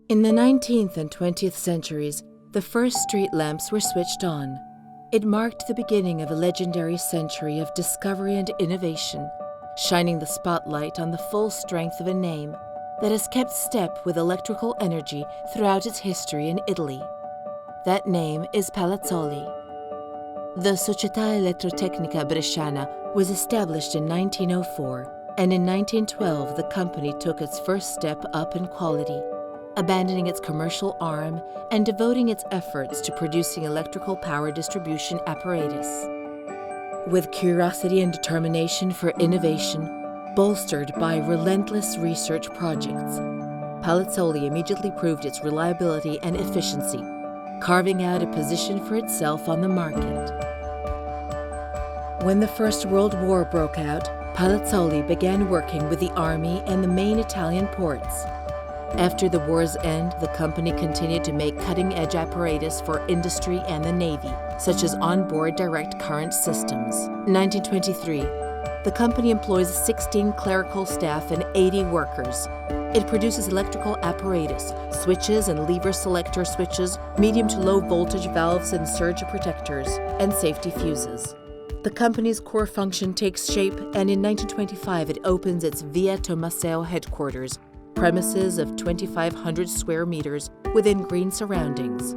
In the 19th and 20th centuries, the first street lamps were switched on. It marked the beginning of a legendary century of discovery and innovation, shining the spotlight on the full strength of a name that has kept step with electrical energy throughout its history in Italy. That name is Palazzoli. The Società Elettrotecnica Bresciana was established in 1904, and in 1912 the company took its first step up in quality, abandoning its commercial arm and devoting its efforts to producing electrical power distribution apparatus. With curiosity and determination for innovation, bolstered by relentless research projects, Palazzoli immediately proved its reliability and efficiency, carving out a position for itself on the market. When the First World War broke out, Palazzoli began working with the army and the main Italian ports. After the war's end, the company continued to make cutting-edge apparatus for industry and the Navy, such as onboard direct current systems. In 1923, the company employs 16 clerical staff and 80 workers. It produces electrical apparatus, switches and lever selector switches, medium to low voltage valves and surge protectors, and safety fuses. The company's core function takes shape, and in 1925 it opens its Via Tomaseo headquarters, premises of 2,500 square meters within green surroundings.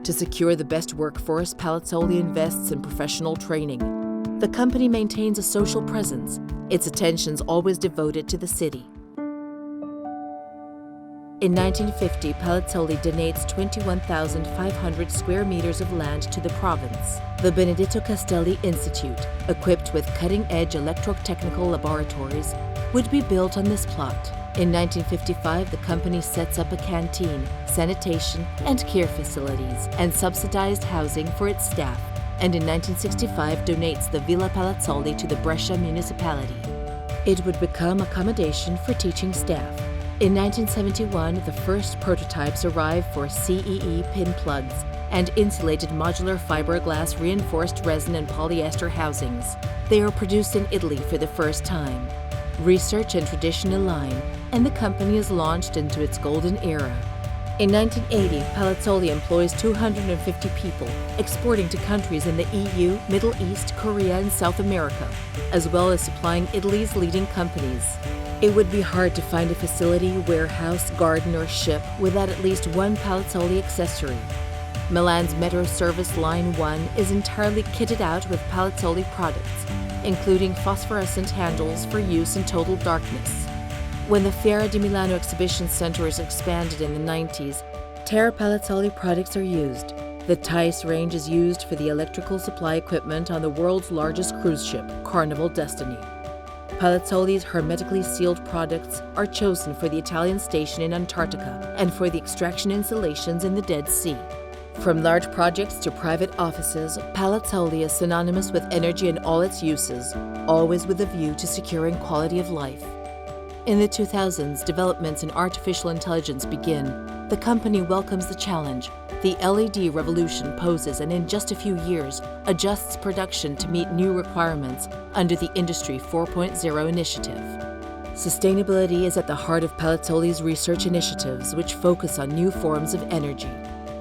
To secure the best workforce, Palazzoli invests in professional training. The company maintains a social presence, its attention's always devoted to the city. In 1950, Palazzoli donates 21,500 square meters of land to the province. The Benedetto Castelli Institute, equipped with cutting-edge electrotechnical laboratories, would be built on this plot. In 1955, the company sets up a canteen, sanitation, and care facilities, and subsidized housing for its staff, and in 1965 donates the Villa Palazzoli to the Brescia municipality. It would become accommodation for teaching staff. In 1971, the first prototypes arrived for CEE pin plugs and insulated modular fiberglass reinforced resin and polyester housings. They are produced in Italy for the first time. Research and tradition align, and the company is launched into its golden era. In 1980, Palazzoli employs 250 people, exporting to countries in the EU, Middle East, Korea, and South America, as well as supplying Italy's leading companies. It would be hard to find a facility, warehouse, garden, or ship without at least one Palazzoli accessory. Milan's Metro Service Line 1 is entirely kitted out with Palazzoli products, including phosphorescent handles for use in total darkness. When the Fiera di Milano Exhibition Center is expanded in the 90s, Terra Palazzoli products are used. The Thais range is used for the electrical supply equipment on the world's largest cruise ship, Carnival Destiny. Palazzoli's hermetically sealed products are chosen for the Italian station in Antarctica and for the extraction installations in the Dead Sea. From large projects to private offices, Palazzoli is synonymous with energy in all its uses, always with a view to securing quality of life. In the 2000s, developments in artificial intelligence begin. The company welcomes the challenge. The LED revolution poses and in just a few years adjusts production to meet new requirements under the Industry 4.0 initiative. Sustainability is at the heart of Palazzoli's research initiatives, which focus on new forms of energy.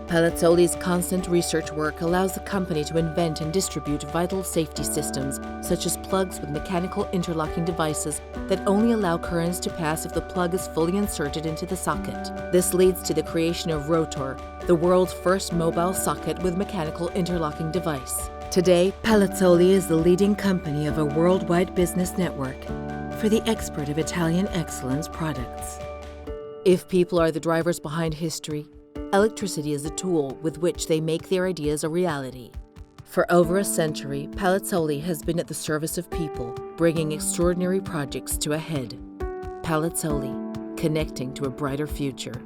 Palazzoli's constant research work allows the company to invent and distribute vital safety systems, such as plugs with mechanical interlocking devices that only allow currents to pass if the plug is fully inserted into the socket. This leads to the creation of Rotor, the world's first mobile socket with mechanical interlocking device. Today, Palazzoli is the leading company of a worldwide business network for the export of Italian excellence products. If people are the drivers behind history, electricity is the tool with which they make their ideas a reality. For over a century, Palazzoli has been at the service of people, bringing extraordinary projects to a head. Palazzoli, connecting to a brighter future.